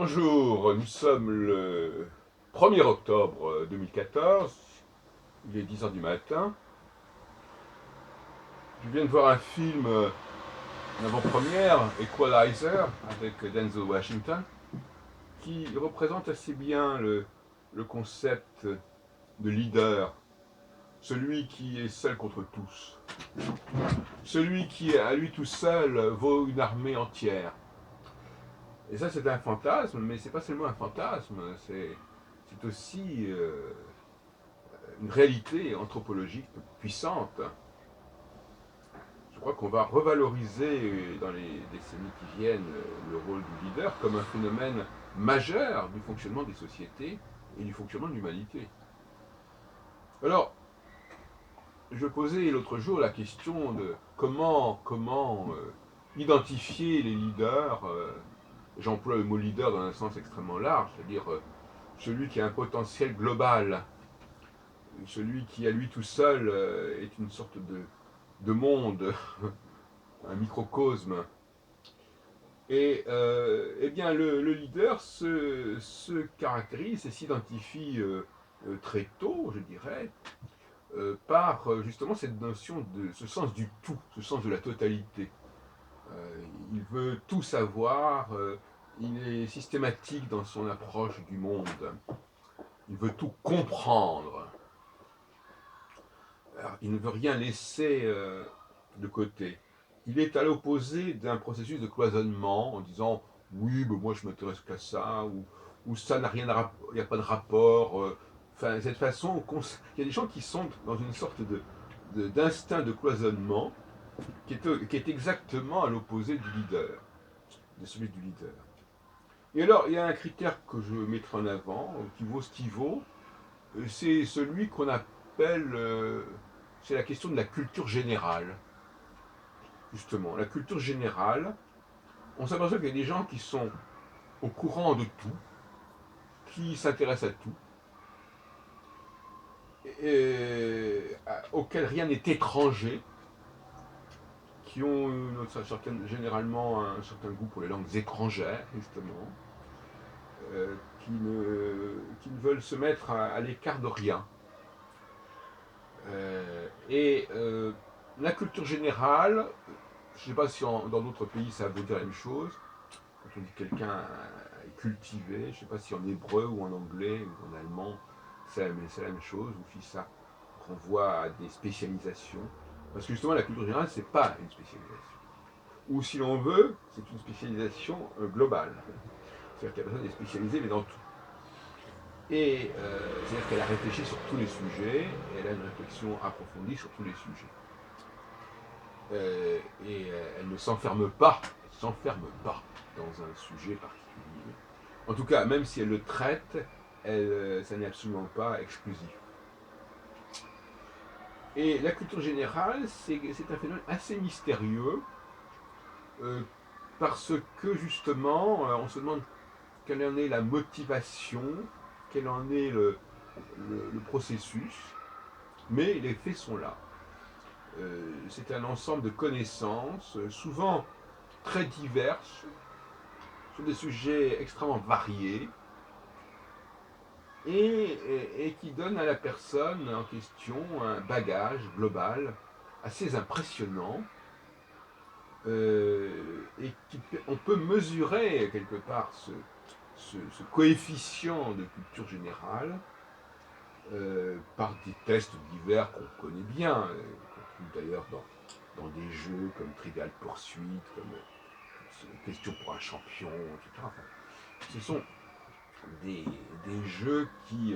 Bonjour, nous sommes le 1er octobre 2014, il est 10 heures du matin. Je viens de voir un film en avant-première, Equalizer, avec Denzel Washington, qui représente assez bien le concept de leader, celui qui est seul contre tous, celui qui à lui tout seul vaut une armée entière. Et ça c'est un fantasme, mais c'est pas seulement un fantasme, c'est aussi une réalité anthropologique puissante. Je crois qu'on va revaloriser dans les décennies qui viennent le rôle du leader comme un phénomène majeur du fonctionnement des sociétés et du fonctionnement de l'humanité. Alors, je posais l'autre jour la question de comment identifier les leaders. J'emploie le mot leader dans un sens extrêmement large, c'est-à-dire celui qui a un potentiel global, celui qui à lui tout seul est une sorte de monde, un microcosme. Et eh bien, le leader se caractérise et s'identifie très tôt, je dirais, par justement cette notion de ce sens du tout, ce sens de la totalité. Il veut tout savoir, il est systématique dans son approche du monde, il veut tout comprendre. Alors, il ne veut rien laisser de côté. Il est à l'opposé d'un processus de cloisonnement en disant oui, mais moi je m'intéresse qu'à ça, ou ça n'a rien à il n'y a pas de rapport. Enfin, cette façon, il y a des gens qui sont dans une sorte d'instinct de cloisonnement qui est exactement à l'opposé du leader, de celui du leader. Et alors, il y a un critère que je mettrai en avant, qui vaut ce qui vaut, c'est celui qu'on appelle, c'est la question de la culture générale. Justement, la culture générale, on s'aperçoit qu'il y a des gens qui sont au courant de tout, qui s'intéressent à tout, auxquels rien n'est étranger, qui ont généralement un certain goût pour les langues étrangères, justement, qui ne veulent se mettre à l'écart de rien. La culture générale, je ne sais pas si dans d'autres pays ça veut dire la même chose. Quand on dit que quelqu'un est cultivé, je ne sais pas si en hébreu ou en anglais ou en allemand, c'est la même chose, ou si ça renvoie à des spécialisations. Parce que justement, la culture générale, c'est pas une spécialisation. Ou si l'on veut, c'est une spécialisation globale. C'est-à-dire que la personne est spécialisée, mais dans tout. Et c'est-à-dire qu'elle a réfléchi sur tous les sujets, et elle a une réflexion approfondie sur tous les sujets. Elle ne s'enferme pas dans un sujet particulier. En tout cas, même si elle le traite, ça n'est absolument pas exclusif. Et la culture générale, c'est un phénomène assez mystérieux, parce que justement, on se demande quelle en est la motivation, quel en est le processus, mais les faits sont là. C'est un ensemble de connaissances, souvent très diverses, sur des sujets extrêmement variés, et qui donne à la personne en question un bagage global assez impressionnant, et on peut mesurer quelque part ce coefficient de culture générale par des tests divers qu'on connaît bien, qu'on trouve d'ailleurs dans des jeux comme Trivial Pursuit, comme Question pour un champion, etc. Enfin, ce sont des jeux qui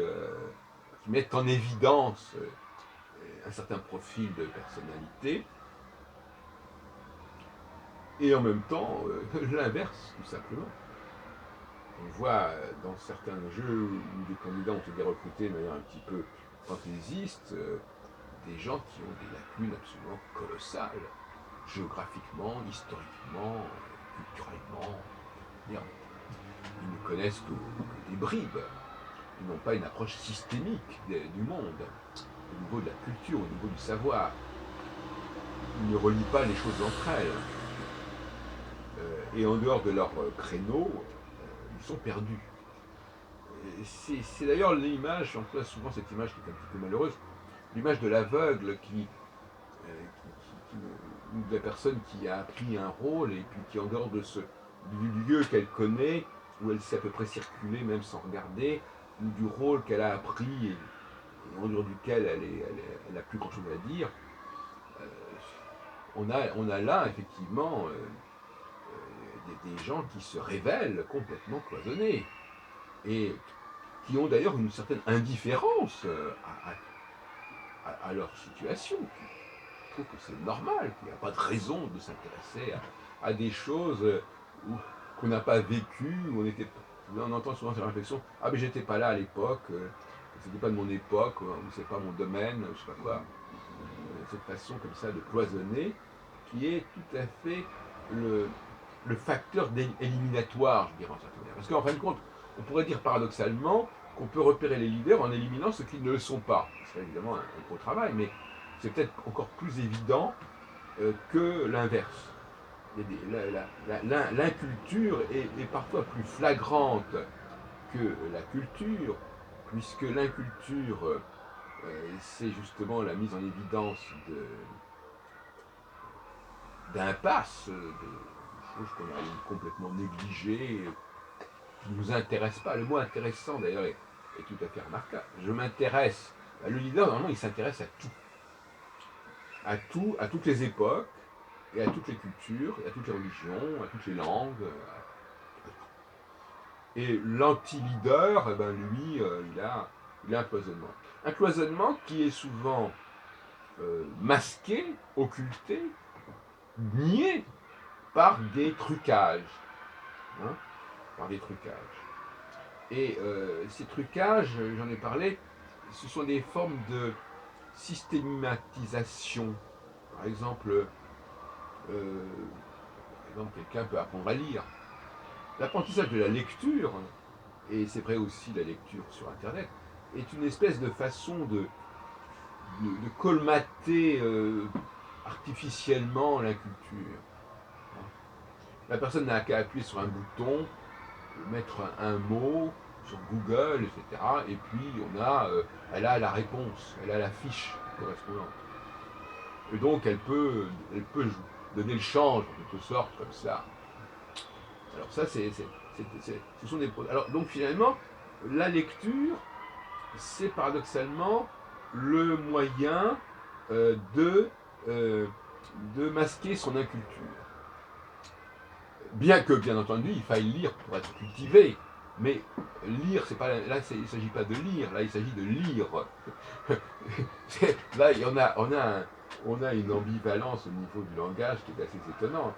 mettent en évidence un certain profil de personnalité, et en même temps l'inverse, tout simplement. On voit dans certains jeux où des candidats ont été recrutés de manière un petit peu fantaisiste, des gens qui ont des lacunes absolument colossales, géographiquement, historiquement, culturellement. Ils ne connaissent que des bribes. Ils n'ont pas une approche systémique du monde, au niveau de la culture, au niveau du savoir. Ils ne relient pas les choses entre elles. Et en dehors de leur créneau, ils sont perdus. C'est d'ailleurs l'image, j'emploie souvent cette image qui est un petit peu malheureuse, l'image de l'aveugle ou de la personne qui a appris un rôle et puis qui, en dehors du lieu qu'elle connaît, où elle sait à peu près circuler même sans regarder, ou du rôle qu'elle a appris et en dehors duquel elle n'a plus grand chose à dire, euh, on a là effectivement des gens qui se révèlent complètement cloisonnés et qui ont d'ailleurs une certaine indifférence à leur situation. Je trouve que c'est normal, qu'il n'y a pas de raison de s'intéresser à des choses qu'on n'a pas vécues, où on entend souvent cette réflexion, ah mais j'étais pas là à l'époque, c'était pas de mon époque, ou c'est pas mon domaine, je sais pas quoi. Cette façon comme ça de cloisonner, qui est tout à fait le facteur éliminatoire, je dirais en certaine manière. Parce qu'en fin de compte, on pourrait dire paradoxalement qu'on peut repérer les leaders en éliminant ceux qui ne le sont pas. Ce serait évidemment un gros travail, mais c'est peut-être encore plus évident que l'inverse. L'inculture est parfois plus flagrante que la culture, puisque l'inculture, c'est justement la mise en évidence d'impasses, de choses qu'on a complètement négligées, qui ne nous intéressent pas. Le mot intéressant, d'ailleurs, est tout à fait remarquable. Je m'intéresse. Le leader, normalement, il s'intéresse à tout. À tout, à toutes les époques, et à toutes les cultures, et à toutes les religions, à toutes les langues. Et l'anti-leader, eh ben, lui, il a un cloisonnement. Un cloisonnement qui est souvent masqué, occulté, nié par des trucages. Hein, par des trucages. Et ces trucages, j'en ai parlé, ce sont des formes de systématisation. Par exemple, quelqu'un peut apprendre à lire. L'apprentissage de la lecture, et c'est vrai aussi la lecture sur Internet, est une espèce de façon de colmater artificiellement la culture. La personne n'a qu'à appuyer sur un bouton, mettre un mot sur Google, etc. Et puis elle a la réponse, elle a la fiche correspondante. Et donc elle peut donner le change en quelque sorte comme ça. Alors ça, ce sont des. Alors donc finalement, la lecture, c'est paradoxalement le moyen de masquer son inculture. Bien que, bien entendu, il faille lire pour être cultivé, mais lire, c'est pas là, il ne s'agit pas de lire, là, il s'agit de lire. Là, on a une ambivalence au niveau du langage qui est assez étonnante.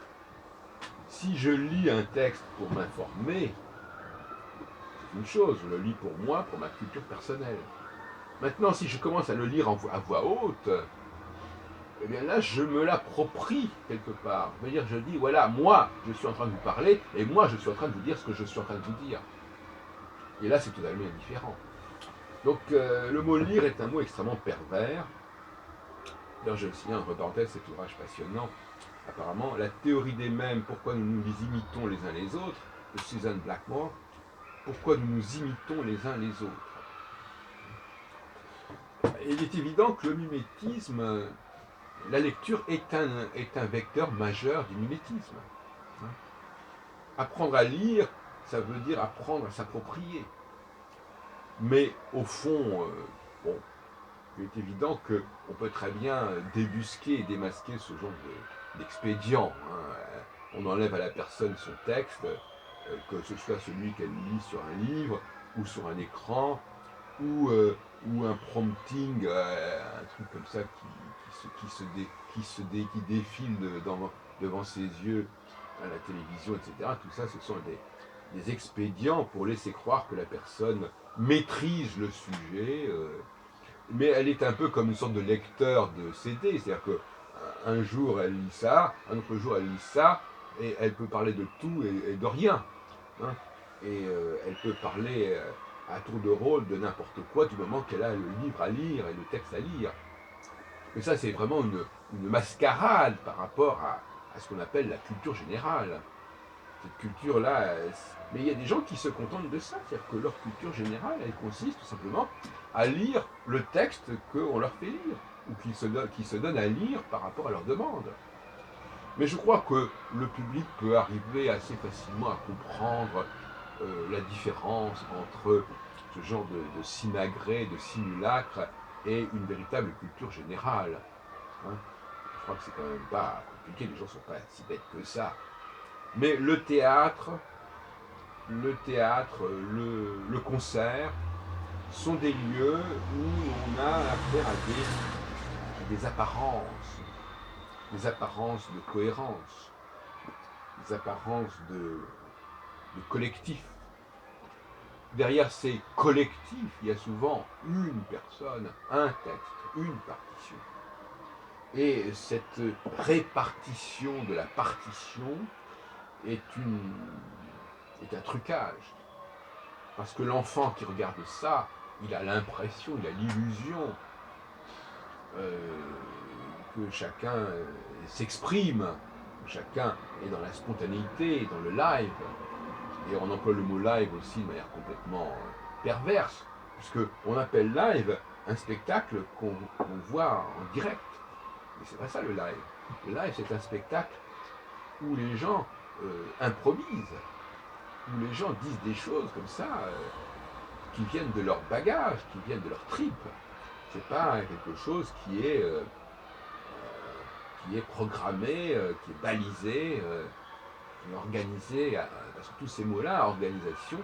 Si je lis un texte pour m'informer, c'est une chose, je le lis pour moi, pour ma culture personnelle. Maintenant, si je commence à le lire à voix haute, eh bien là, je me l'approprie quelque part. C'est-à-dire, je dis, voilà, moi, je suis en train de vous parler, et moi, je suis en train de vous dire ce que je suis en train de vous dire. Et là, c'est totalement différent. Donc, le mot lire est un mot extrêmement pervers. D'ailleurs, j'ai aussi, entre parenthèses, cet ouvrage passionnant, apparemment, La théorie des mèmes, pourquoi nous nous les imitons les uns les autres, de Susan Blackmore, pourquoi nous nous imitons les uns les autres. Et il est évident que le mimétisme, la lecture est un vecteur majeur du mimétisme. Apprendre à lire, ça veut dire apprendre à s'approprier. Mais au fond, bon, il est évident qu'on peut très bien débusquer et démasquer ce genre d'expédient. On enlève à la personne son texte, que ce soit celui qu'elle lit sur un livre ou sur un écran, ou un prompting, un truc comme ça qui défile devant ses yeux à la télévision, etc. Tout ça, ce sont des expédients pour laisser croire que la personne maîtrise le sujet, mais elle est un peu comme une sorte de lecteur de CD, c'est-à-dire qu'un jour elle lit ça, un autre jour elle lit ça, et elle peut parler de tout et de rien. Hein, et elle peut parler à tour de rôle de n'importe quoi du moment qu'elle a le livre à lire et le texte à lire. Mais ça, c'est vraiment une mascarade par rapport à ce qu'on appelle la culture générale. Cette culture-là, mais il y a des gens qui se contentent de ça, c'est-à-dire que leur culture générale, elle consiste tout simplement à lire le texte qu'on leur fait lire, ou qu'ils se donnent à lire par rapport à leur demande. Mais je crois que le public peut arriver assez facilement à comprendre la différence entre ce genre de simagrée, de simulacre, et une véritable culture générale. Hein. Je crois que c'est quand même pas compliqué, les gens ne sont pas si bêtes que ça. Mais le concert sont des lieux où on a affaire à des apparences de cohérence, des apparences de collectif. Derrière ces collectifs, il y a souvent une personne, un texte, une partition. Et cette répartition de la partition est un trucage. Parce que l'enfant qui regarde ça, il a l'impression, il a l'illusion que chacun s'exprime, que chacun est dans la spontanéité, dans le live. Et on emploie le mot live aussi de manière complètement perverse, puisqu'on appelle live un spectacle qu'on voit en direct. Mais c'est pas ça le live. Le live, c'est un spectacle où les gens improvisent, où les gens disent des choses comme ça, qui viennent de leur bagage, qui viennent de leur tripes. C'est pas quelque chose qui est programmé, qui est balisé, qui est organisé. Parce que tous ces mots-là, organisation,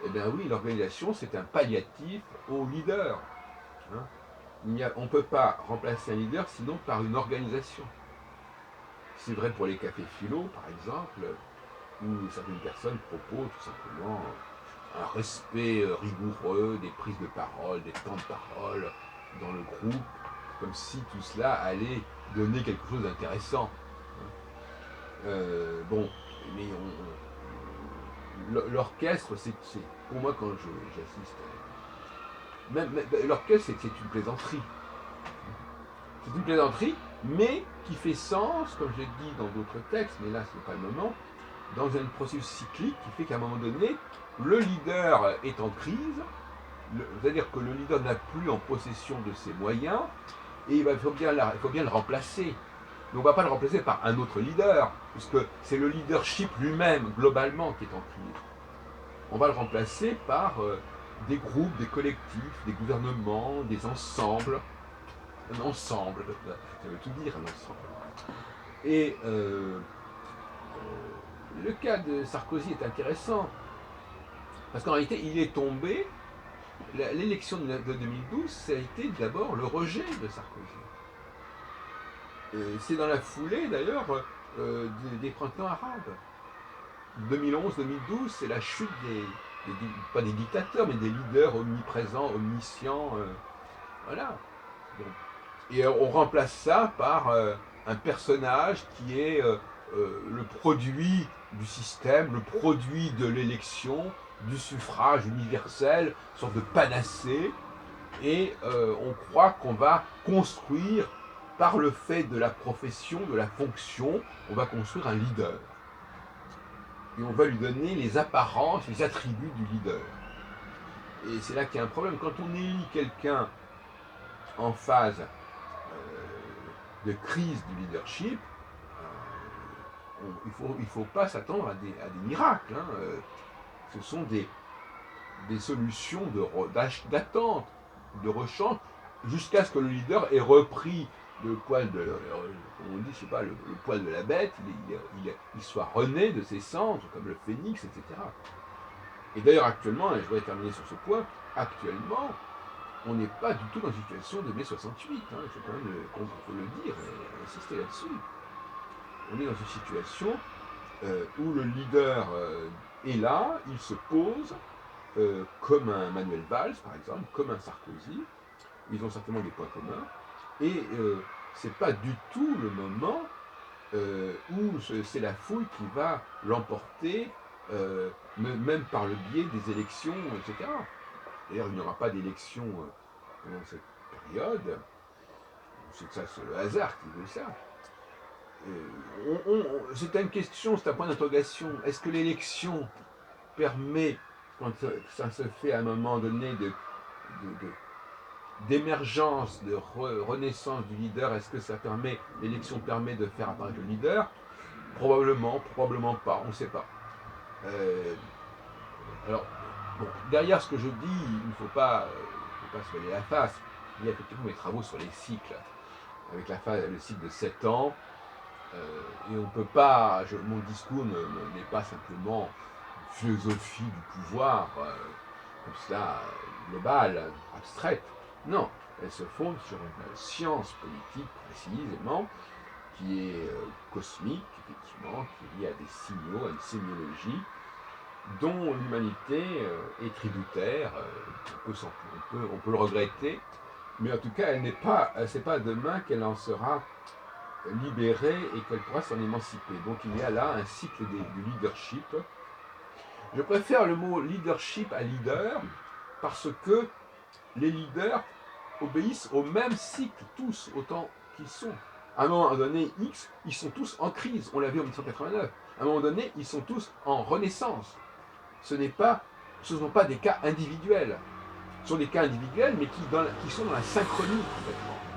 eh bien oui, l'organisation, c'est un palliatif au leader. Hein. On ne peut pas remplacer un leader sinon par une organisation. C'est vrai pour les cafés philo, par exemple, où certaines personnes proposent tout simplement un respect rigoureux des prises de parole, des temps de parole dans le groupe, comme si tout cela allait donner quelque chose d'intéressant. Bon, mais l'orchestre, c'est pour moi quand j'assiste, l'orchestre c'est une plaisanterie. C'est une plaisanterie, mais qui fait sens, comme je l'ai dit dans d'autres textes, mais là ce n'est pas le moment, dans un processus cyclique qui fait qu'à un moment donné, le leader est en crise, c'est-à-dire que le leader n'a plus en possession de ses moyens, et il faut bien le remplacer. Mais on ne va pas le remplacer par un autre leader, puisque c'est le leadership lui-même, globalement, qui est en crise. On va le remplacer par des groupes, des collectifs, des gouvernements, des ensembles. Un ensemble, ça veut tout dire, un ensemble. Et le cas de Sarkozy est intéressant, parce qu'en réalité, il est tombé, l'élection de 2012, ça a été d'abord le rejet de Sarkozy. C'est dans la foulée, d'ailleurs, des printemps arabes. 2011-2012, c'est la chute pas des dictateurs, mais des leaders omniprésents, omniscients. Voilà. Bon. Et on remplace ça par un personnage qui est le produit du système, le produit de l'élection, du suffrage universel, une sorte de panacée. Et on croit qu'on va construire, par le fait de la profession, de la fonction, on va construire un leader. Et on va lui donner les apparences, les attributs du leader. Et c'est là qu'il y a un problème. Quand on élit quelqu'un en phase de crise du leadership, il ne faut pas s'attendre à des miracles. Hein. Ce sont des solutions d'attente, de rechange, jusqu'à ce que le leader ait repris le poil de, on dit, je sais pas, le poil de la bête, il soit rené de ses cendres, comme le phénix, etc. Et d'ailleurs, actuellement, et je vais terminer sur ce point, actuellement, on n'est pas du tout dans une situation de mai 68, hein, il faut quand même le dire et insister là-dessus. On est dans une situation où le leader est là, il se pose, comme un Manuel Valls, par exemple, comme un Sarkozy. Ils ont certainement des points communs. Et c'est pas du tout le moment où c'est la foule qui va l'emporter, même par le biais des élections, etc. D'ailleurs, il n'y aura pas d'élection pendant cette période. C'est le hasard qui veut ça. C'est une question, c'est un point d'interrogation. Est-ce que l'élection permet, quand ça se fait à un moment donné d'émergence, de renaissance du leader, est-ce que l'élection permet de faire apparaître le leader? Probablement, probablement pas, on ne sait pas. Alors, bon, derrière ce que je dis, il ne faut pas se voiler la face. Il y a effectivement mes travaux sur les cycles, avec le cycle de 7 ans. Et on peut pas, mon discours n'est pas simplement une philosophie du pouvoir, comme cela, globale, abstraite. Non, elle se fonde sur une science politique précisément, qui est cosmique, effectivement, qui est liée à des signaux, à une sémiologie, dont l'humanité est tributaire. On peut le regretter, mais en tout cas, c'est pas demain qu'elle en sera libérée et qu'elle pourra s'en émanciper. Donc il y a là un cycle du leadership. Je préfère le mot leadership à leader parce que les leaders obéissent au même cycle, tous autant qu'ils sont. À un moment donné X, ils sont tous en crise. On l'a vu en 1989. À un moment donné, ils sont tous en renaissance. Ce ne sont pas des cas individuels. Ce sont des cas individuels, mais qui sont dans la synchronie complètement.